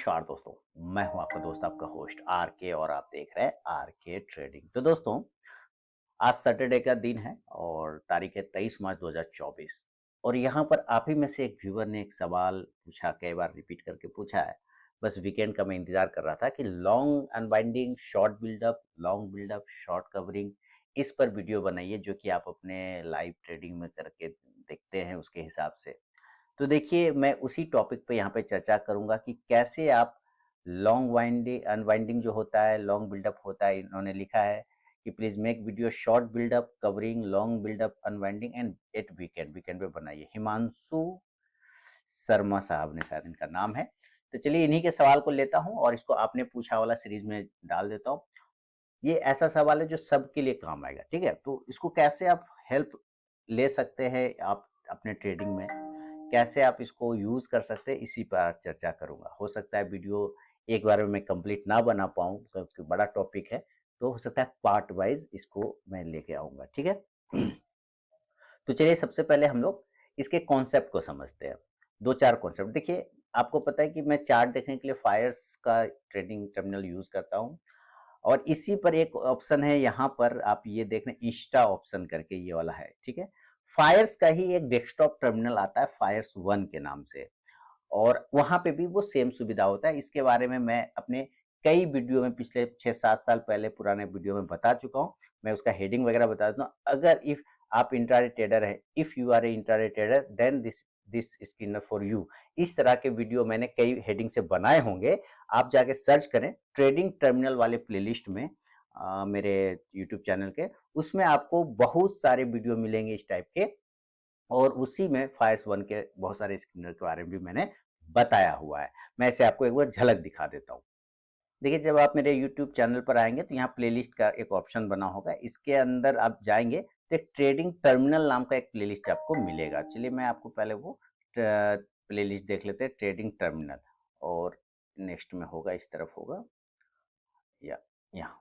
नमस्कार दोस्तों, मैं हूं आपका दोस्त आपका होस्ट आर के और आप देख रहे हैं आर के ट्रेडिंग। तो दोस्तों, आज सैटरडे का दिन है और तारीख है 23 मार्च 2024। और यहाँ पर आप ही में से एक व्यूअर ने एक सवाल पूछा, कई बार रिपीट करके पूछा है। बस वीकेंड का मैं इंतजार कर रहा था कि long unwinding, short buildup, long buildup, short covering, इस पर वीडियो बनाइए जो कि आप अपने लाइव ट्रेडिंग में करके देखते हैं उसके हिसाब से। तो देखिए, मैं उसी टॉपिक पे यहाँ पे चर्चा करूँगा कि कैसे आप लॉन्ग वाइंडिंग अनवाइंडिंग जो होता है, लॉन्ग बिल्डअप होता है, इन्होंने लिखा है कि please make video short buildup covering long buildup unwinding and at weekend, weekend पे बनाइए। हिमांशु शर्मा साहब ने शायद इनका नाम है। तो चलिए इन्हीं के सवाल को लेता हूँ और इसको आपने पूछा वाला सीरीज में डाल देता हूँ। ये ऐसा सवाल है जो सबके लिए काम आएगा, ठीक है? तो इसको कैसे आप हेल्प ले सकते हैं आप अपने ट्रेडिंग में, कैसे आप इसको यूज़ कर सकते हैं, इसी पर आज चर्चा करूँगा। हो सकता है वीडियो एक बार में मैं कंप्लीट ना बना पाऊँ क्योंकि बड़ा टॉपिक है, तो हो सकता है पार्ट वाइज़ इसको मैं लेके आऊँगा, ठीक है? तो चलिए सबसे पहले हम लोग इसके कॉन्सेप्ट को समझते हैं। 2-4 कॉन्सेप्ट देखिए, आपको पता है कि मैं चार्ट देखने के लिए फायर्स का ट्रेडिंग टर्मिनल यूज़ करता हूँ और इसी पर एक ऑप्शन है, यहाँ पर आप ये देख रहे हैं इंस्टा ऑप्शन करके ये वाला है, ठीक है? फायर्स का ही एक डेस्कटॉप टर्मिनल आता है फायर्स 1 के नाम से और वहाँ पे भी वो सेम सुविधा होता है। इसके बारे में मैं अपने कई वीडियो में पिछले 6-7 साल पहले पुराने वीडियो में बता चुका हूँ। मैं उसका हेडिंग वगैरह बता देता हूँ। अगर इफ आप इंट्राडे ट्रेडर हैं, if you are a intraday trader then this this screener for you, इस तरह के वीडियो मैंने कई हेडिंग से बनाए होंगे। आप जाके सर्च करें ट्रेडिंग टर्मिनल वाले प्लेलिस्ट में, मेरे यूट्यूब चैनल के, उसमें आपको बहुत सारे वीडियो मिलेंगे इस टाइप के और उसी में फायर्स 1 के बहुत सारे स्क्रीनर के बारे में भी मैंने बताया हुआ है। मैं इसे आपको एक बार झलक दिखा देता हूँ। देखिए, जब आप मेरे यूट्यूब चैनल पर आएँगे तो यहाँ प्लेलिस्ट का एक ऑप्शन बना होगा। इसके अंदर आप जाएँगे तो एक ट्रेडिंग टर्मिनल नाम का एक प्लेलिस्ट आपको मिलेगा। चलिए मैं आपको पहले वो प्लेलिस्ट देख लेते हैं, ट्रेडिंग टर्मिनल, और नेक्स्ट में होगा, इस तरफ होगा या यहाँ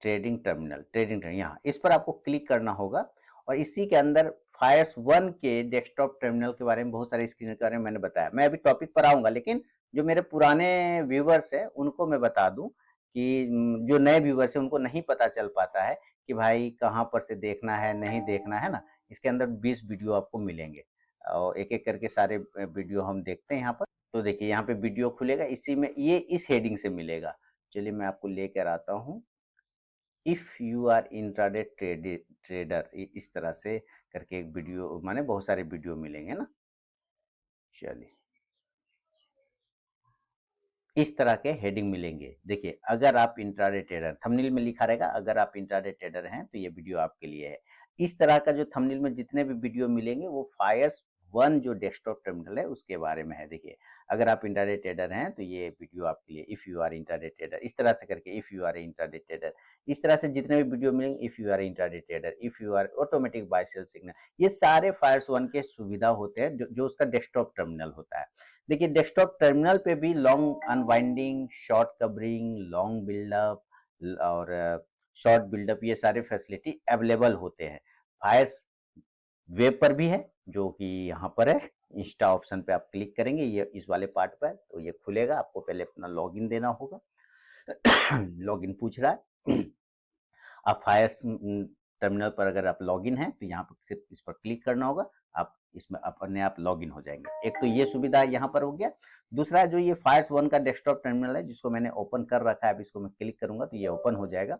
ट्रेडिंग टर्मिनल यहाँ, इस पर आपको क्लिक करना होगा और इसी के अंदर फायर्स 1 के डेस्कटॉप टर्मिनल के बारे में बहुत सारे स्क्रीन के बारे में मैंने बताया। मैं अभी टॉपिक पर आऊँगा, लेकिन जो मेरे पुराने व्यूअर्स हैं उनको मैं बता दूँ कि जो नए व्यूअर्स हैं उनको नहीं पता चल पाता है कि भाई कहाँ पर से देखना है, नहीं देखना है ना? इसके अंदर 20 वीडियो आपको मिलेंगे और एक-एक करके सारे वीडियो हम देखते हैं यहाँ पर। तो देखिए यहाँ पे वीडियो खुलेगा, इसी में ये इस हेडिंग से मिलेगा। चलिए मैं आपको लेकर आता हूँ। If you are intraday trader, इस तरह से करके एक वीडियो, माने बहुत सारे वीडियो मिलेंगे ना। चलिए इस तरह के हेडिंग मिलेंगे। देखिए, अगर आप इंट्राडे ट्रेडर, थंबनेल में लिखा रहेगा अगर आप इंट्राडे ट्रेडर हैं तो ये वीडियो आपके लिए है। इस तरह का जो थंबनेल में जितने भी वीडियो मिलेंगे वो फायर्स 1 जो डेस्कटॉप टर्मिनल है उसके बारे में है। देखिए, अगर आप इंट्राडे ट्रेडर हैं तो ये वीडियो आपके लिए। If you are intraday trader, इस तरह से करके if you are intraday trader, इस तरह से जितने भी वीडियो मिलेंगे, if you are intraday trader, if you are automatic buy sell signal, ये सारे फायर्स 1 के सुविधा होते हैं जो उसका डेस्कटॉप टर्मिनल होता है। देखिए, डेस्कटॉप टर्मिनल पे भी long unwinding, short covering, long buildup और शॉर्ट बिल्डअप, ये सारे फैसिलिटी अवेलेबल होते हैं। फायर्स वेब पर भी है जो कि यहाँ पर है। इंस्टा ऑप्शन पे आप क्लिक करेंगे ये इस वाले पार्ट पर तो ये खुलेगा। आपको पहले अपना लॉगिन देना होगा। लॉगिन पूछ रहा है। आप फायर्स टर्मिनल पर अगर आप लॉगिन हैं तो यहाँ पर सिर्फ इस पर क्लिक करना होगा। आप इसमें अपने आप लॉगिन हो जाएंगे। एक तो ये सुविधा यहाँ पर हो गया। दूसरा जो ये फायर्स 1 का डेस्कटॉप टर्मिनल है जिसको मैंने ओपन कर रखा है, अब इसको मैं क्लिक करूंगा तो ये ओपन हो जाएगा।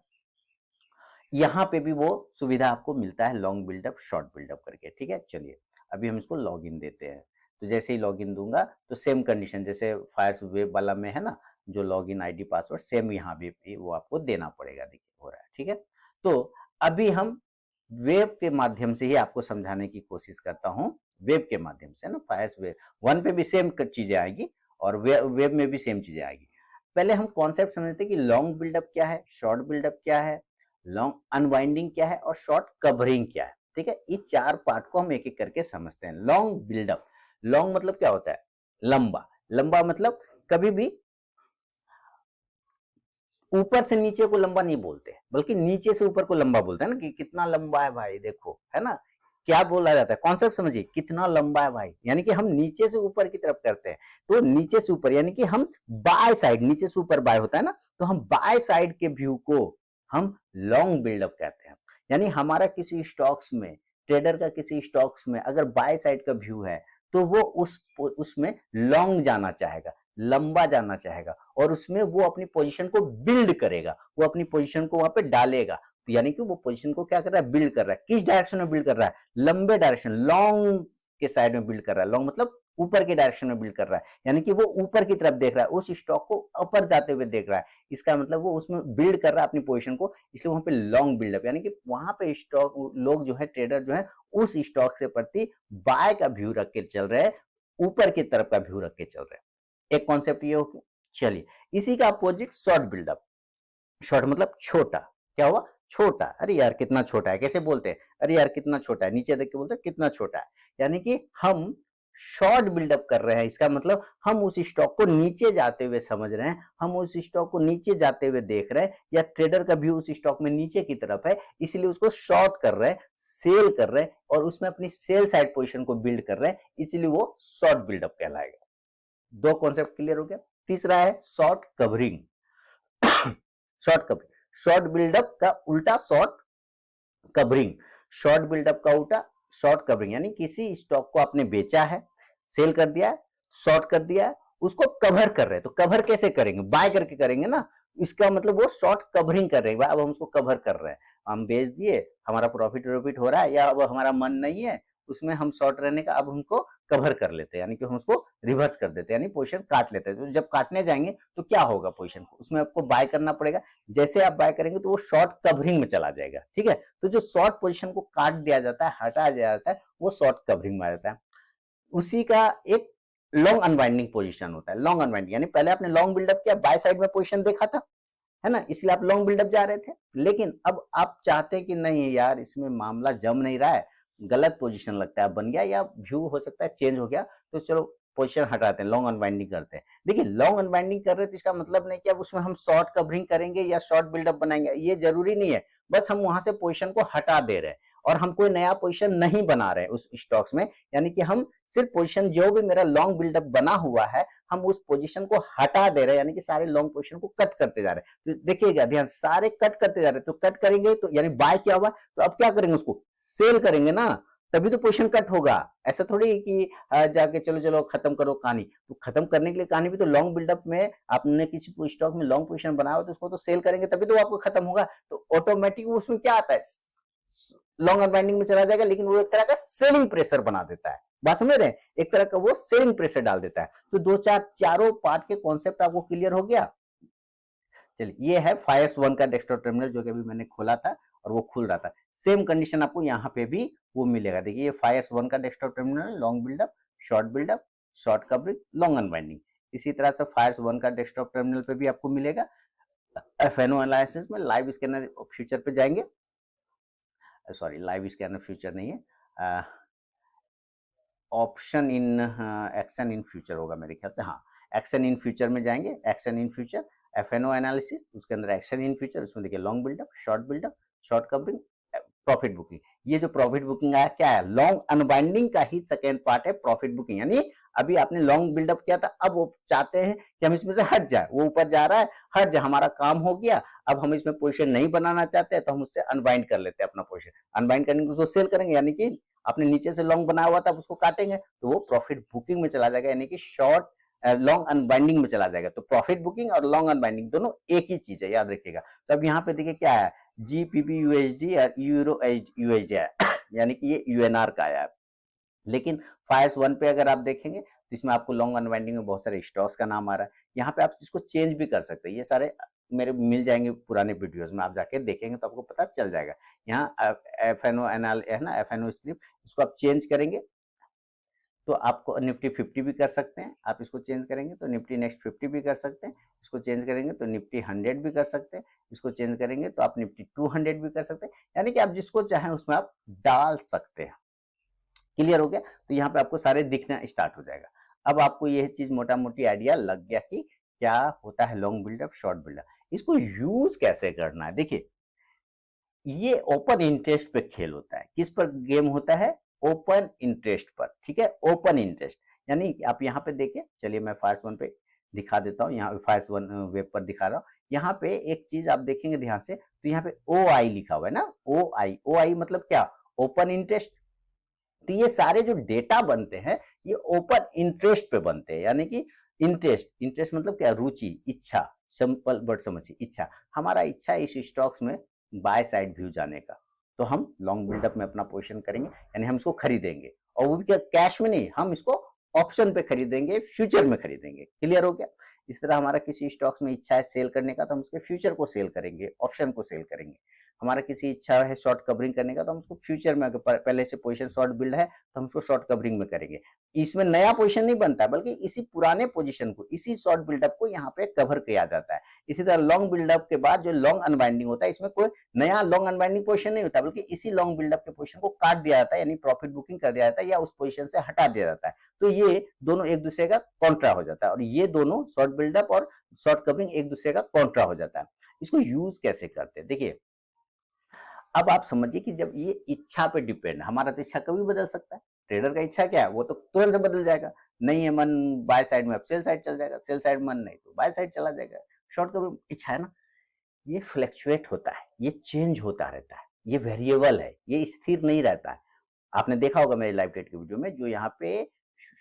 यहाँ पे भी वो सुविधा आपको मिलता है लॉन्ग बिल्डअप, शॉर्ट बिल्डअप करके, ठीक है। चलिए अभी हम इसको लॉगिन देते हैं। तो जैसे ही लॉगिन दूंगा तो सेम कंडीशन जैसे फायर्स वेब वाला में है ना, जो लॉगिन आईडी पासवर्ड सेम यहाँ भी वो आपको देना पड़ेगा। देखिए हो रहा है, ठीक है। तो अभी हम वेब के माध्यम से ही आपको समझाने की कोशिश करता हूँ। वेब के माध्यम से ना, फायर्स वेब 1 पे भी सेम चीजें आएगी और वेब में भी सेम चीजें आएगी। पहले हम कॉन्सेप्ट समझते हैं कि लॉन्ग बिल्डअप क्या है, शॉर्ट बिल्डअप क्या है, लॉन्ग अनवाइंडिंग क्या है और शॉर्ट कवरिंग क्या है, ठीक है। इस 4 पार्ट को हम एक एक करके समझते हैं। लॉन्ग बिल्डअप, लॉन्ग मतलब क्या होता है, लंबा। लंबा मतलब कभी भी ऊपर से नीचे को लंबा नहीं बोलते, बल्कि नीचे से ऊपर को लंबा बोलते हैं ना, कि कितना लंबा है भाई देखो, है ना, क्या बोला जाता है, कॉन्सेप्ट समझिए कितना लंबा है भाई, यानी कि हम नीचे से ऊपर की तरफ करते हैं, तो नीचे से ऊपर यानी कि हम बाय साइड, नीचे से ऊपर बाय होता है ना, तो हम बाय साइड के व्यू को हम लॉन्ग बिल्डअप कहते हैं। यानी हमारा किसी स्टॉक्स में, ट्रेडर का किसी स्टॉक्स में अगर बाय साइड का व्यू है तो वो उसमें लॉन्ग जाना चाहेगा, लंबा जाना चाहेगा, और उसमें वो अपनी पोजीशन को बिल्ड करेगा, वो अपनी पोजीशन को वहां पे डालेगा। तो यानी कि वो पोजीशन को क्या कर रहा है, बिल्ड कर रहा है। किस डायरेक्शन में बिल्ड कर रहा है, लंबे डायरेक्शन, लॉन्ग के साइड में बिल्ड कर रहा है। लॉन्ग मतलब ऊपर के डायरेक्शन में बिल्ड कर रहा है, यानी कि वो ऊपर की तरफ देख रहा है, उस स्टॉक को ऊपर जाते हुए देख रहा है। इसका मतलब वो उसमें बिल्ड कर रहा है अपनी पोजीशन को, इसलिए वहां पे लॉन्ग बिल्डअप, यानी कि वहां पे स्टॉक लोग जो है, ट्रेडर जो है, उस स्टॉक से प्रति बाय का व्यू रख के चल रहे हैं, ऊपर की तरफ का व्यू रख के चल रहे हैं। एक कॉन्सेप्ट ये हो गया। चलिए, इसी का अपोजिट शॉर्ट बिल्डअप। शॉर्ट मतलब छोटा, क्या हुआ, छोटा। अरे यार कितना छोटा है, कैसे बोलते हैं, अरे यार कितना छोटा है, नीचे देख के बोलते हैं कितना छोटा है। यानी कि हम शॉर्ट बिल्डअप कर रहे हैं, इसका मतलब हम उस स्टॉक को नीचे जाते हुए समझ रहे हैं, हम उस स्टॉक को नीचे जाते हुए देख रहे हैं, या ट्रेडर का व्यू उस स्टॉक में नीचे की तरफ है, इसलिए उसको शॉर्ट कर रहे हैं, सेल कर रहे हैं, और उसमें अपनी सेल साइड पोजीशन को बिल्ड कर रहे हैं, इसलिए वो शॉर्ट बिल्डअप कहलाएगा। दो कॉन्सेप्ट क्लियर हो गया। तीसरा है short covering. Short covering, short buildup का उल्टा शॉर्ट कवरिंग। शॉर्ट बिल्डअप का उल्टा शॉर्ट कवरिंग, यानी किसी स्टॉक को आपने बेचा है, सेल कर दिया है, शॉर्ट कर दिया है, उसको कवर कर रहे हैं। तो कवर कैसे करेंगे, बाय करके करेंगे ना, इसका मतलब वो शॉर्ट कवरिंग कर रहे हैं। अब हम उसको कवर कर रहे हैं, हम बेच दिए, हमारा प्रॉफिट हो रहा है, या अब हमारा मन नहीं है उसमें हम शॉर्ट रहने का, अब हमको कवर कर लेते हैं, यानी कि हम उसको रिवर्स कर देते हैं, यानी पोजीशन काट लेते हैं। तो जब काटने जाएंगे तो क्या होगा, पोजीशन को उसमें आपको बाय करना पड़ेगा। जैसे आप बाय करेंगे तो वो शॉर्ट कवरिंग में चला जाएगा, ठीक है। तो जो शॉर्ट पोजीशन को काट दिया जाता है, हटा दिया जाता है, वो शॉर्ट कवरिंग में आ जाता है। उसी का एक लॉन्ग अनवाइंडिंग पोजीशन होता है। लॉन्ग अनवाइंडिंग यानी पहले आपने लॉन्ग बिल्डअप किया, बाय साइड में पोजीशन देखा था, है ना, इसलिए आप लॉन्ग बिल्डअप जा रहे थे। लेकिन अब आप चाहते हैं कि नहीं यार, इसमें मामला जम नहीं रहा है, गलत पोजीशन लगता है बन गया, या व्यू हो सकता है चेंज हो गया, तो चलो पोजीशन हटाते हैं, लॉन्ग अनवाइंडिंग करते हैं। देखिए, लॉन्ग अनवाइंडिंग कर रहे हैं तो इसका मतलब नहीं कि अब उसमें हम शॉर्ट कवरिंग करेंगे या शॉर्ट बिल्डअप बनाएंगे, ये जरूरी नहीं है। बस हम वहां से पोजीशन को हटा दे रहे हैं, और हम कोई नया पोजीशन नहीं बना रहे हैं उस स्टॉक्स में, यानी कि हम सिर्फ पोजीशन जो भी मेरा लॉन्ग बिल्डअप बना हुआ है, हम उस पोजीशन को हटा दे रहे हैं, यानी कि सारे लॉन्ग पोजीशन को कट करते जा रहे हैं। तो देखिएगा ध्यान, सारे कट करते जा रहे हैं, तो कट करेंगे तो यानी बाय क्या हुआ, तो अब क्या करेंगे, उसको सेल करेंगे ना, तभी तो पोजीशन कट होगा। ऐसा थोड़ी कि जाके चलो चलो खत्म करो कहानी। तो खत्म करने के लिए कहानी भी तो लॉन्ग बिल्डअप में आपने किसी स्टॉक में लॉन्ग पोजीशन बनाया हो, तो उसको तो सेल करेंगे तभी तो आपको खत्म होगा। तो ऑटोमेटिक उसमें क्या आता है, लॉन्ग अनवाइंडिंग में चला जाएगा, लेकिन वो एक तरह का सेलिंग प्रेशर बना देता है। बात समझ रहे हैं, एक तरह का वो सेलिंग प्रेशर डाल देता है। तो दो चार चारों पार्ट के कॉन्सेप्ट आपको क्लियर हो गया। चलिए, ये है फायर्स वन का डेस्कटॉप टर्मिनल, जो कि अभी मैंने खोला था और वो खुल रहा था। सेम कंडीशन आपको यहाँ पे भी वो मिलेगा। देखिए, ये फायर्स वन का desktop terminal, long buildup, short covering, long unwinding. इसी तरह से फायर्स वन का डेस्कटॉप टर्मिनल पे भी आपको मिलेगा। एफएनओ एनालिसिस में लाइव स्कैनर फ्यूचर पे जाएंगे, सॉरी लाइव स्कैनर फ्यूचर नहीं है, option in action in future होगा मेरे ख्याल से, हाँ, एक्शन इन फ्यूचर में जाएंगे, action in future, FNO analysis, उसके अंदर एक्शन इन फ्यूचर, उसमें देखिए long buildup, short covering, profit booking. ये जो प्रॉफिट बुकिंग आया क्या है, लॉन्ग अनवाइंडिंग का ही सेकेंड पार्ट है प्रॉफिट बुकिंग। यानी अभी आपने लॉन्ग बिल्डअप किया था, अब वो चाहते हैं कि हम इसमें से हट जाए, वो ऊपर जा रहा है, हट जाए, हमारा काम हो गया, अब हम इसमें पोजीशन नहीं बनाना चाहते हैं, तो हम उससे अनवाइंड कर लेते हैं अपना पोजीशन। अनवाइंड करने के उसको सेल करेंगे, यानी कि आपने नीचे से लॉन्ग बनाया हुआ था, उसको काटेंगे तो वो प्रॉफिट बुकिंग में चला जाएगा, यानी कि शॉर्ट लॉन्ग अनबाइंडिंग में चला जाएगा। तो प्रॉफिट बुकिंग और लॉन्ग अनबाइंडिंग दोनों एक ही चीज है, याद रखिएगा। तो अब यहाँ पे देखिए क्या है, जीपीपी यूएसडी और यूरो यूएसडी है, यानी कि ये यूएनआर का आया है। लेकिन फायर्स वन पे अगर आप देखेंगे तो इसमें आपको लॉन्ग अनवाइंडिंग में बहुत सारे स्टॉक्स का नाम आ रहा है। यहाँ पे आप इसको चेंज भी कर सकते हैं, ये सारे मेरे मिल जाएंगे पुराने वीडियोस में, आप जाके देखेंगे तो आपको पता चल जाएगा। यहाँ एफएनओ एनाल है ना, एफएनओ स्क्रिप्ट, इसको आप चेंज करेंगे तो आपको निफ्टी 50 भी कर सकते हैं। आप इसको चेंज करेंगे तो निफ्टी नेक्स्ट 50 भी कर सकते हैं, इसको चेंज करेंगे तो निफ्टी 100 भी कर सकते हैं, इसको चेंज करेंगे तो आप निफ्टी 200 भी कर सकते हैं। यानी कि आप जिसको चाहें उसमें आप डाल सकते हैं। क्लियर हो गया, तो यहाँ पे आपको सारे दिखना स्टार्ट हो जाएगा। अब आपको यह चीज मोटा मोटी आइडिया लग गया कि क्या होता है लॉन्ग बिल्डअप, शॉर्ट बिल्डअप, इसको यूज कैसे करना है। देखिए, ये ओपन इंटरेस्ट पे खेल होता है। किस पर गेम होता है? ओपन इंटरेस्ट पर, ठीक है, ओपन इंटरेस्ट। यानी आप यहाँ पे देखिए, चलिए मैं फास्ट वन पे दिखा देता हूँ, यहाँ फास्ट वन वेब पर दिखा रहा हूँ। यहाँ पे एक चीज आप देखेंगे ध्यान से, तो यहाँ पे ओ आई लिखा हुआ है ना, ओ आई। ओ आई मतलब क्या? Open interest. तो ये सारे जो डेटा बनते हैं ये ओपन इंटरेस्ट पे बनते हैं, यानी कि इंटरेस्ट, इंटरेस्ट मतलब क्या? रुचि, इच्छा, सिंपल वर्ड समझिए, इच्छा। हमारा इच्छा है इस स्टॉक्स में बाय साइड व्यू जाने का, तो हम लॉन्ग बिल्डअप में अपना पोजीशन करेंगे, यानी हम इसको खरीदेंगे, और वो भी क्या? कैश में नहीं, हम इसको ऑप्शन पे खरीदेंगे, फ्यूचर में खरीदेंगे। क्लियर हो गया? इस तरह हमारा किसी स्टॉक्स में इच्छा है सेल करने का, तो हम उसके फ्यूचर को सेल करेंगे, ऑप्शन को सेल करेंगे। हमारा किसी इच्छा है शॉर्ट कवरिंग करने का, तो हम उसको फ्यूचर में, अगर पहले से पोजीशन शॉर्ट बिल्ड है तो हम उसको शॉर्ट कवरिंग में करेंगे। इसमें नया पोजीशन नहीं बनता, बल्कि इसी पुराने पोजीशन को, इसी शॉर्ट बिल्डअप को यहाँ पे कवर किया जाता है। इसी तरह लॉन्ग बिल्डअप के बाद जो लॉन्ग अनवाइंडिंग होता है, इसमें कोई नया लॉन्ग अनवाइंडिंग पोजीशन नहीं होता, बल्कि इसी लॉन्ग बिल्डअप के पोजीशन को काट दिया जाता है, यानी प्रॉफिट बुकिंग कर दिया जाता है, या उस पोजीशन से हटा दिया जाता है। तो ये दोनों एक दूसरे का कॉन्ट्रा हो जाता है, और ये दोनों शॉर्ट बिल्डअप और शॉर्ट कवरिंग एक दूसरे का कॉन्ट्रा हो जाता है। इसको यूज कैसे करते हैं, देखिए अब आप समझिए कि जब ये इच्छा पे डिपेंड, हमारा तो इच्छा कभी बदल सकता है। ट्रेडर का इच्छा क्या है? वो तो तुरंत से बदल जाएगा। नहीं है मन बाय साइड में, अब सेल साइड चल जाएगा, सेल साइड मन नहीं तो बाय साइड चला जाएगा। शॉर्ट कवर इच्छा है ना, ये फ्लक्चुएट होता है, ये चेंज होता रहता है, ये वेरिएबल है, ये स्थिर नहीं रहता है। आपने देखा होगा मेरे लाइव ट्रेड के वीडियो में, जो यहाँ पे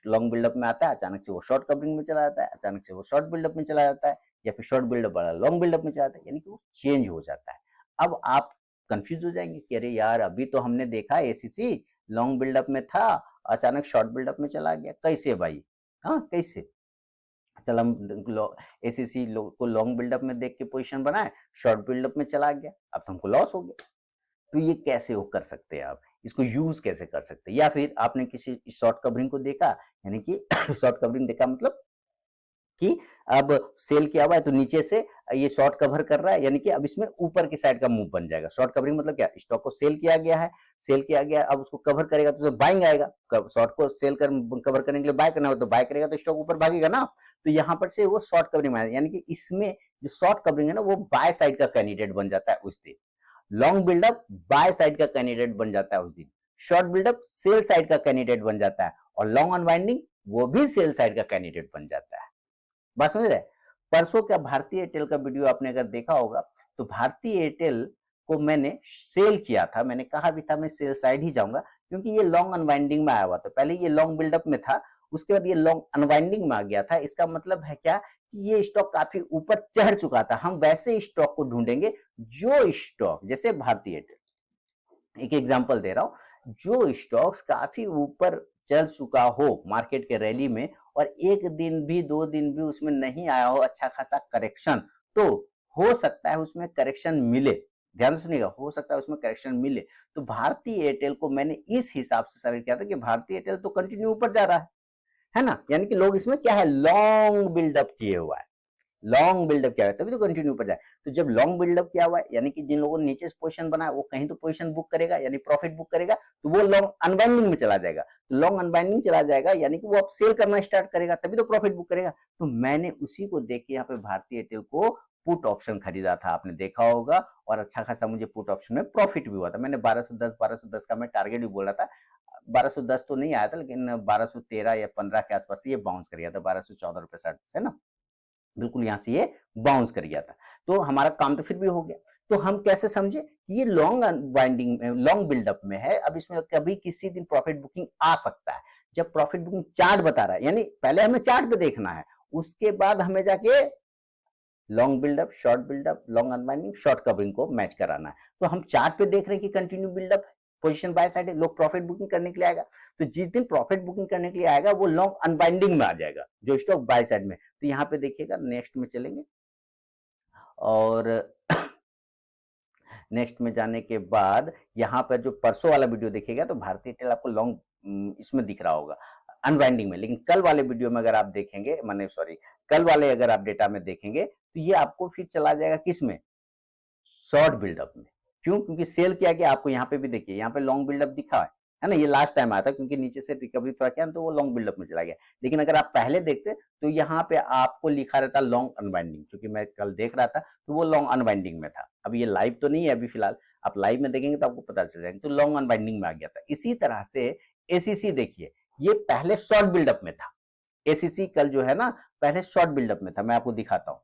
लॉन्ग बिल्डअप में आता है, अचानक से वो शॉर्ट कवरिंग में चला जाता है, अचानक से वो शॉर्ट बिल्डअप में चला जाता है, या फिर शॉर्ट बिल्डअप वाला लॉन्ग बिल्डअप में चला जाता है, यानी कि वो चेंज हो जाता है। अब आप कंफ्यूज हो जाएंगे कि अरे यार, अभी तो हमने देखा एसीसी लॉन्ग बिल्डअप में था, अचानक शॉर्ट बिल्डअप में चला गया, कैसे भाई? हाँ कैसे? चल हम एसीसी को लॉन्ग बिल्डअप में देख के पोजीशन बनाए, शॉर्ट बिल्डअप में चला गया, अब तो हमको लॉस हो गया। तो ये कैसे वो कर सकते हैं आप? इसको यूज कैसे कर सकते हैं? या फिर आपने किसी शॉर्ट कवरिंग को देखा, यानी कि शॉर्ट कवरिंग देखा मतलब कि अब सेल किया हुआ है तो नीचे से ये शॉर्ट कवर कर रहा है, यानी कि अब इसमें ऊपर की साइड का मूव बन जाएगा। शॉर्ट कवरिंग मतलब क्या? स्टॉक को सेल किया गया है, सेल किया गया, अब उसको कवर करेगा तो बाइंग आएगा। शॉर्ट को सेल कर कवर करने के लिए बाय करना हो तो बाय करेगा, तो स्टॉक ऊपर भागेगा ना। तो यहाँ पर से वो शॉर्ट कवरिंग में, यानी कि इसमें जो शॉर्ट कवरिंग है ना, वो बाय साइड का कैंडिडेट बन जाता है उस दिन। लॉन्ग बिल्डअप बाय साइड का कैंडिडेट बन जाता है उस दिन। शॉर्ट बिल्डअप सेल साइड का कैंडिडेट बन जाता है, और लॉन्ग अनवाइंडिंग वो भी सेल साइड का कैंडिडेट बन जाता है। बात समझ रहे? परसों का भारतीय एयरटेल का वीडियो आपने अगर देखा होगा, तो भारतीय एयरटेल को मैंने सेल किया था, मैंने कहा भी था मैं सेल साइड ही जाऊंगा, क्योंकि ये लॉन्ग अनवाइंडिंग में आया हुआ था। पहले ये लॉन्ग बिल्डअप में था, उसके बाद ये लॉन्ग अनवाइंडिंग में आ गया था। इसका मतलब है क्या? कि ये स्टॉक काफी ऊपर चढ़ चुका था। हम वैसे स्टॉक को ढूंढेंगे जो स्टॉक, जैसे भारतीय एयरटेल, एक एग्जांपल दे रहा हूं, जो स्टॉक्स काफी ऊपर चल चुका हो मार्केट के रैली में, और एक दिन भी दो दिन भी उसमें नहीं आया हो अच्छा खासा करेक्शन, तो हो सकता है उसमें करेक्शन मिले। ध्यान से सुनिएगा, हो सकता है उसमें करेक्शन मिले। तो भारतीय एयरटेल को मैंने इस हिसाब से सेलेक्ट किया था कि भारतीय एयरटेल तो कंटिन्यू ऊपर जा रहा है ना, यानी कि लोग इसमें क्या है, लॉन्ग बिल्डअप किए हुआ है। लॉन्ग बिल्डअप किया हुआ है तभी तो कंटिन्यू पर जाए। तो जब लॉन्ग बिल्डअप किया हुआ है, यानी कि जिन लोगों ने नीचे से पोजीशन बनाया, वो कहीं तो पोजीशन बुक करेगा, यानी प्रॉफिट बुक करेगा, तो वो लॉन्ग अनबाइंडिंग में चला जाएगा। तो लॉन्ग अनबाइंडिंग चला जाएगा, यानी कि वो अब सेल करना स्टार्ट करेगा, तभी तो प्रॉफिट बुक करेगा। तो मैंने उसी को देख के यहाँ पे भारतीय एयरटेल को पुट ऑप्शन खरीदा था, आपने देखा होगा, और अच्छा खासा मुझे पुट ऑप्शन में प्रॉफिट भी हुआ था। मैंने 1210 का मैं टारगेट भी बोला था। 1210 तो नहीं आया था, लेकिन 1213 या 15 के आसपास ये बाउंस कर गया था, 1214 रुपए 60 है ना, बिल्कुल यहाँ से ये बाउंस कर गया था। तो हमारा काम तो फिर भी हो गया। तो हम कैसे समझे कि ये लॉन्ग वाइंडिंग में, लॉन्ग बिल्डअप में है, अब इसमें कभी किसी दिन प्रॉफिट बुकिंग आ सकता है। जब प्रॉफिट बुकिंग चार्ट बता रहा है, यानी पहले हमें चार्ट पे देखना है, उसके बाद हमें जाके long buildup, short buildup, long unwinding, short covering को मैच कराना है। तो हम चार्ट पे देख रहे हैं कि continue buildup, position buy side है, लोग प्रॉफिट बुकिंग करने के लिए आएगा। तो जिस दिन प्रॉफिट बुकिंग करने के लिए आएगा, वो लॉन्ग अनबाइंडिंग में आ जाएगा, जो स्टॉक बाय साइड में। तो यहाँ पे देखिएगा, नेक्स्ट में चलेंगे, और नेक्स्ट में जाने के बाद यहाँ पर जो परसों वाला वीडियो देखिएगा, तो भारतीय एयरटेल आपको लॉन्ग इसमें दिख रहा होगा, अनवाइंडिंग में। लेकिन कल वाले वीडियो में अगर आप देखेंगे, माने सॉरी, कल वाले अगर आप डेटा में देखेंगे, तो ये आपको फिर चला जाएगा किस में, शॉर्ट बिल्डअप में। क्यों? क्योंकि सेल किया गया, आपको यहाँ पे भी देखिए, यहाँ पे लॉन्ग बिल्डअप दिखा है ना, ये लास्ट टाइम आया था, क्योंकि नीचे से रिकवरी थोड़ा किया तो वो लॉन्ग बिल्डअप में चला गया। लेकिन अगर आप पहले देखते तो यहाँ पे आपको लिखा रहता लॉन्ग अनवाइंडिंग, क्योंकि मैं कल देख रहा था तो वो लॉन्ग अनवाइंडिंग में था। अब ये लाइव तो नहीं है अभी फिलहाल, आप लाइव में देखेंगे तो आपको पता चल जाएगा। तो लॉन्ग अनवाइंडिंग में आ गया था। इसी तरह से एसीसी देखिए, ये पहले शॉर्ट बिल्डअप में था। एसीसी कल जो है ना पहले शॉर्ट बिल्डअप में था, मैं आपको दिखाता हूँ।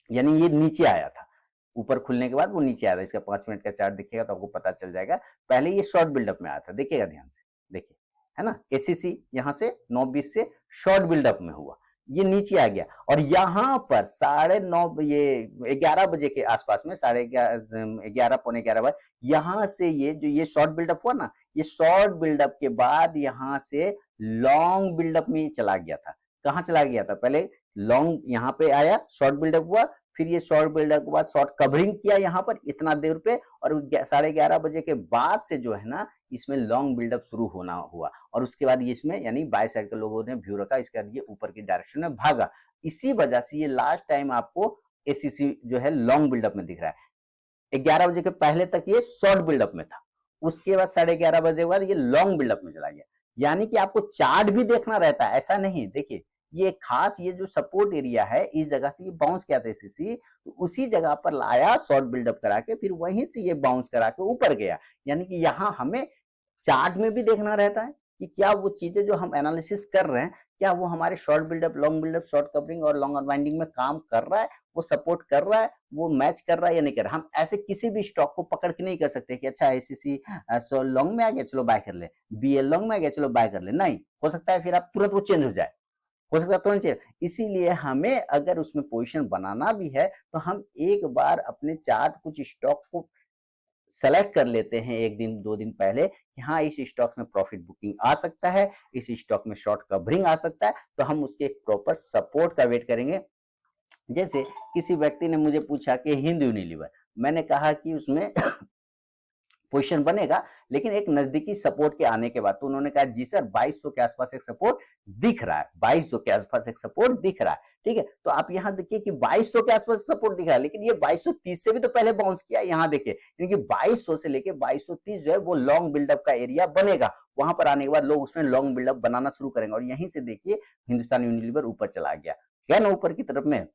यानी ये नीचे आया था, ऊपर खुलने के बाद वो नीचे आया था। इसका 5 मिनट का चार्ट दिखेगा तो आपको पता चल जाएगा। पहले ये शॉर्ट बिल्डअप में आया था, देखिएगा ध्यान से, देखिए, है ना। एसीसी यहाँ से 9:20 से शॉर्ट बिल्डअप में हुआ, ये नीचे आ गया और यहाँ पर 9:30 ये 11 बजे के आसपास में 11:30 पौने 11 बजे यहाँ से ये जो ये शॉर्ट बिल्डअप हुआ ना, ये शॉर्ट बिल्डअप के बाद यहाँ से लॉन्ग बिल्डअप में चला गया था। कहाँ चला गया था? पहले लॉन्ग यहाँ पे आया, शॉर्ट बिल्डअप हुआ, फिर ये शॉर्ट बिल्डअप के बाद शॉर्ट कवरिंग किया यहाँ पर इतना देर पे, और 11:30 बजे के बाद से जो है ना इसमें लॉन्ग बिल्डअप शुरू होना हुआ, और उसके बाद ये इसमें यानी बाय साइड के लोगों ने व्यू रखा, इसके बाद ये ऊपर की डायरेक्शन में भागा। इसी वजह से ये लास्ट टाइम आपको एसीसी जो है लॉन्ग बिल्डअप में दिख रहा है। 11 बजे के पहले तक ये शॉर्ट बिल्डअप में था, उसके बाद 11:30 बजे के बाद ये लॉन्ग बिल्डअप में चला गया। यानी कि आपको चार्ट भी देखना रहता है, ऐसा नहीं। देखिए ये खास ये जो सपोर्ट एरिया है, इस जगह से ये बाउंस किया था एसीसी, तो उसी जगह पर लाया शॉर्ट बिल्डअप करा के, फिर वहीं से ये बाउंस करा के ऊपर गया। यानी कि यहाँ हमें चार्ट में भी देखना रहता है कि क्या वो चीजें जो हम एनालिसिस कर रहे हैं, क्या वो हमारे short buildup, long buildup, short covering और लॉन्ग अनवाइंडिंग में काम कर रहा है, वो सपोर्ट कर रहा है, वो मैच कर रहा है या नहीं कर रहा है। हम ऐसे किसी भी स्टॉक को पकड़ के नहीं कर सकते कि अच्छा एसीसी लॉन्ग में आ गया चलो बाय कर ले, बीएल लॉन्ग में आ गया चलो बाय कर ले, नहीं हो सकता है फिर आप तुरंत वो चेंज हो जाए, हो सकता है तुरंत चेंज। इसीलिए हमें अगर उसमें पोजीशन बनाना भी है तो हम एक बार अपने चार्ट कुछ स्टॉक को सेलेक्ट कर लेते हैं 1 दिन 2 दिन पहले कि हाँ इस स्टॉक में प्रॉफिट बुकिंग आ सकता है, इस स्टॉक में शॉर्ट कवरिंग आ सकता है, तो हम उसके प्रॉपर सपोर्ट का वेट करेंगे। जैसे किसी व्यक्ति ने मुझे पूछा कि हिंद यूनिलीवर, मैंने कहा कि उसमें पोजीशन बनेगा लेकिन एक नजदीकी सपोर्ट के आने के बाद, तो उन्होंने कहा जी सर 2200 के आसपास एक सपोर्ट दिख रहा है, 2200 के आसपास एक सपोर्ट दिख रहा है, ठीक है। तो आप यहाँ देखिए कि 2200 के आसपास सपोर्ट दिख रहा है, लेकिन ये 2230 से भी तो पहले बाउंस किया। यहाँ देखिए क्योंकि 2200 से लेके 2230 जो है वो लॉन्ग बिल्डअप का एरिया बनेगा, वहां पर आने के बाद लोग उसमें लॉन्ग बिल्डअप बनाना शुरू करेंगे, और यहीं से देखिए हिंदुस्तान यूनिलीवर ऊपर चला गया ना ऊपर की तरफ में।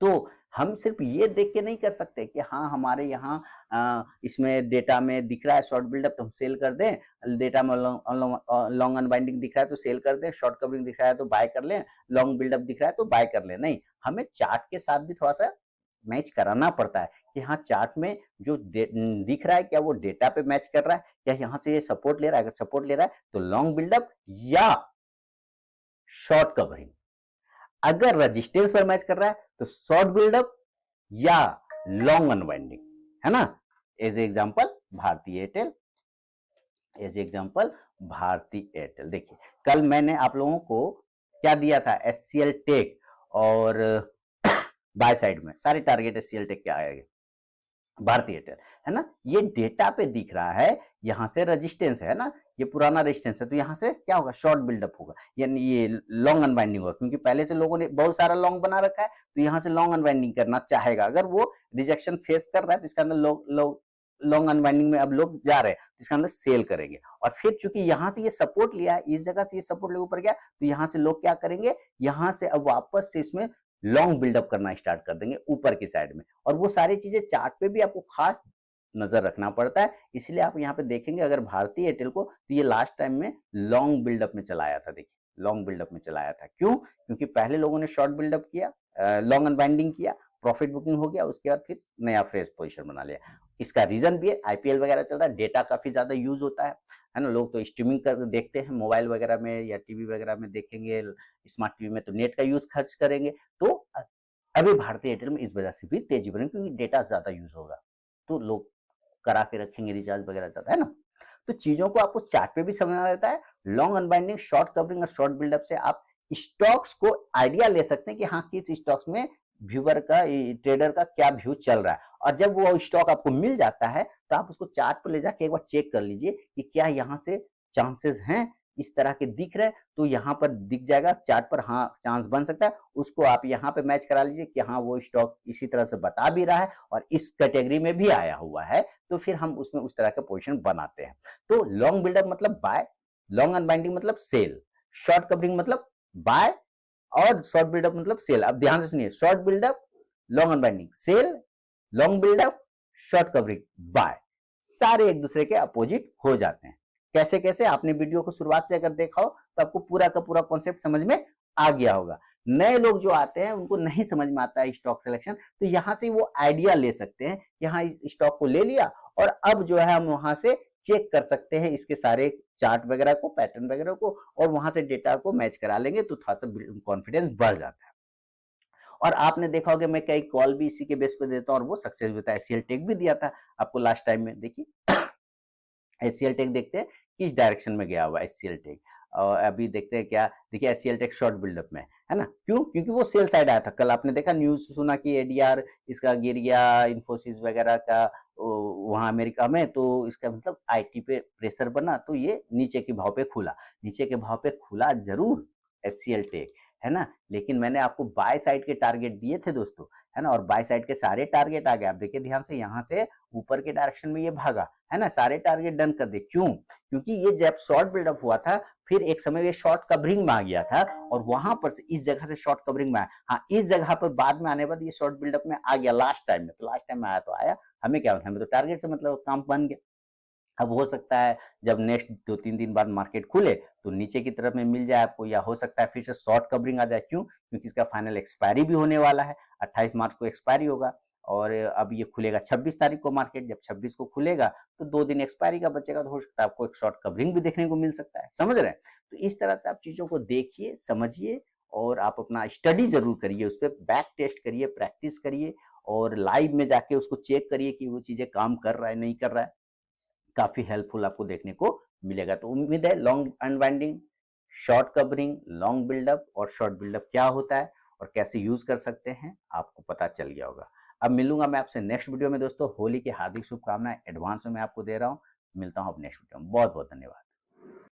तो हम सिर्फ ये देख के नहीं कर सकते कि हाँ हमारे यहाँ इसमें डेटा में दिख रहा है शॉर्ट बिल्डअप तो हम सेल कर दें, डेटा में लॉन्ग अनबाइंडिंग दिख रहा है तो सेल कर दें, शॉर्ट कवरिंग दिख रहा है तो बाय कर लें, लॉन्ग बिल्डअप दिख रहा है तो बाय कर लें। नहीं, हमें चार्ट के साथ भी थोड़ा सा मैच कराना पड़ता है कि हाँ चार्ट में जो दिख रहा है क्या वो डेटा पे मैच कर रहा है, क्या यहाँ से ये सपोर्ट ले रहा है, अगर सपोर्ट ले रहा है तो लॉन्ग बिल्डअप या शॉर्ट कवरिंग, अगर रेजिस्टेंस पर मैच कर रहा है तो शॉर्ट बिल्डअप या लॉन्ग अनवाइंडिंग, है ना। एज एग्जांपल भारतीय एयरटेल, एज एग्जांपल भारतीय एयरटेल। देखिए कल मैंने आप लोगों को क्या दिया था, एचसीएल टेक और बाय साइड में सारे टारगेट एचसीएल टेक के आएंगे, भारतीय एयरटेल, है ना। ये डेटा पे दिख रहा है, यहाँ से रेजिस्टेंस है ना, ये पुराना रेजिस्टेंस है, तो यहाँ से क्या होगा, शॉर्ट बिल्डअप होगा, यानी ये लॉन्ग अनवाइंडिंग होगा, क्योंकि पहले से लोगों ने बहुत सारा लॉन्ग बना रखा है, तो यहाँ से लॉन्ग अनवाइंडिंग करना चाहेगा। अगर वो रिजेक्शन फेस कर रहा है तो इसके अंदर लोग लॉन्ग अनवाइंडिंग में अब लोग जा रहे हैं, तो इसके अंदर सेल करेंगे। और फिर चूंकि यहाँ से ये सपोर्ट लिया है, इस जगह से ये सपोर्ट लेके ऊपर गया, तो यहाँ से लोग क्या करेंगे, यहाँ से अब वापस से इसमें लॉन्ग बिल्डअप करना स्टार्ट कर देंगे ऊपर की साइड में। और वो सारी चीजें चार्ट पे भी आपको खास नजर रखना पड़ता है। इसलिए आप यहाँ पे देखेंगे अगर भारतीय एयरटेल को, तो ये लास्ट टाइम में लॉन्ग बिल्डअप में चलाया था। देखिए लॉन्ग बिल्डअप में चलाया था, क्यों? क्योंकि पहले लोगों ने शॉर्ट बिल्डअप किया, लॉन्ग अनबाइंडिंग किया, प्रॉफिट बुकिंग हो गया, उसके बाद फिर नया फ्रेश पोजीशन बना लिया। इसका रीजन भी है आईपीएल वगैरह चल रहा है, डेटा काफी ज्यादा यूज होता है ना। लोग तो स्ट्रीमिंग कर देखते हैं मोबाइल वगैरह में या टीवी वगैरह में देखेंगे, स्मार्ट टीवी में तो नेट का यूज खर्च करेंगे। तो अभी भारतीय एयरटेल में इस वजह से भी तेजी बनेगी, क्योंकि डेटा ज्यादा यूज होगा, तो लोग करा के रखेंगे रिचार्ज वगैरह ज्यादा, है ना। तो चीजों को आपको चार्ट पे भी समझना रहता है। लॉन्ग अनबाइंडिंग, शॉर्ट कवरिंग और शॉर्ट बिल्डअप से आप स्टॉक्स को आइडिया ले सकते हैं कि हाँ किस स्टॉक्स में व्यूअर का, ट्रेडर का क्या व्यू चल रहा है। और जब वो स्टॉक आपको मिल जाता है तो आप उसको चार्ट पर ले जाके एक बार चेक कर लीजिए कि क्या यहाँ से चांसेस हैं, इस तरह के दिख रहे, तो यहाँ पर दिख जाएगा चार्ट पर, हाँ चांस बन सकता है, उसको आप यहाँ पे मैच करा लीजिए कि हाँ वो स्टॉक इसी तरह से बता भी रहा है और इस कैटेगरी में भी आया हुआ है, तो फिर हम उसमें उस तरह का पोजीशन बनाते हैं। तो लॉन्ग बिल्डअप मतलब बाय, लॉन्ग अनबाइंडिंग मतलब सेल, शॉर्ट कवरिंग मतलब बाय और शॉर्ट बिल्डअप मतलब सेल। अब ध्यान से सुनिए, short buildup, long unwinding, sell, long buildup, short covering buy, सारे एक दूसरे के अपोजिट हो जाते हैं। कैसे कैसे, आपने वीडियो को शुरुआत से अगर देखा हो तो आपको पूरा का पूरा कॉन्सेप्ट समझ में आ गया होगा। नए लोग जो आते हैं उनको नहीं समझ में आता है स्टॉक सिलेक्शन, तो यहां से वो आइडिया ले सकते हैं। यहाँ स्टॉक को ले लिया और अब जो है हम वहां से चेक कर सकते हैं इसके सारे चार्ट वगैरह को, पैटर्न वगैरह को, और वहां से डेटा को मैच करा लेंगे तो थोड़ा सा कॉन्फिडेंस बढ़ जाता है। और आपने देखा होगा मैं कई कॉल भी इसी के बेस पे देता हूँ और वो सक्सेस भी होता है। एचसीएल टेक भी दिया था आपको लास्ट टाइम में, देखिए एचसीएल टेक देखते हैं किस डायरेक्शन में गया हुआ एचसीएल टेक। और अभी देखते हैं क्या, देखिए एचसीएल टेक शॉर्ट बिल्डअप में है ना, क्यों? क्योंकि वो सेल साइड आया था। कल आपने देखा न्यूज सुना कि एडीआर इसका गिर गया, इन्फोसिस वगैरह का वहां अमेरिका में, तो इसका मतलब आईटी पे प्रेशर बना, तो ये नीचे के भाव पे खुला। नीचे के भाव पे खुला जरूर एचसीएल टेक, है ना, लेकिन मैंने आपको बाय साइड के टारगेट दिए थे दोस्तों, है ना, और बाय साइड के सारे टारगेट आ गए। आप देखिए ध्यान से, यहाँ से ऊपर के डायरेक्शन में ये भागा, है ना, सारे टारगेट डन कर दे। क्यों? क्योंकि ये जब शॉर्ट बिल्डअप हुआ था, फिर एक समय ये शॉर्ट कवरिंग में आ गया था और वहां पर से इस जगह से शॉर्ट कवरिंग में आया। हाँ, इस जगह पर बाद में आने के बाद ये शॉर्ट बिल्डअप में आ गया लास्ट टाइम में, तो लास्ट टाइम में आया तो आया, हमें क्या, हमें तो टारगेट से मतलब काम बन गया। अब हो सकता है जब नेक्स्ट 2-3 दिन बाद मार्केट खुले तो नीचे की तरफ में मिल जाए आपको, या हो सकता है फिर से शॉर्ट कवरिंग आ जाए। क्यों? क्योंकि इसका फाइनल एक्सपायरी भी होने वाला है, 28 मार्च को एक्सपायरी होगा और अब ये खुलेगा 26 तारीख को मार्केट। जब 26 को खुलेगा तो 2 दिन एक्सपायरी का बचेगा, तो हो सकता है आपको एक शॉर्ट कवरिंग भी देखने को मिल सकता है। समझ रहे हैं? तो इस तरह से आप चीज़ों को देखिए, समझिए और आप अपना स्टडी ज़रूर करिए, उस पे बैक टेस्ट करिए, प्रैक्टिस करिए और लाइव में जाके उसको चेक करिए कि वो चीज़ें काम कर रहा है, नहीं कर रहा है। काफ़ी हेल्पफुल आपको देखने को मिलेगा। तो उम्मीद है long unwinding, short covering, long buildup और शॉर्ट बिल्डअप क्या होता है और कैसे यूज़ कर सकते हैं आपको पता चल गया होगा। अब मिलूँगा मैं आपसे नेक्स्ट वीडियो में दोस्तों। होली की हार्दिक शुभकामनाएँ एडवांस में मैं आपको दे रहा हूँ। मिलता हूँ अब नेक्स्ट वीडियो में। बहुत-बहुत धन्यवाद।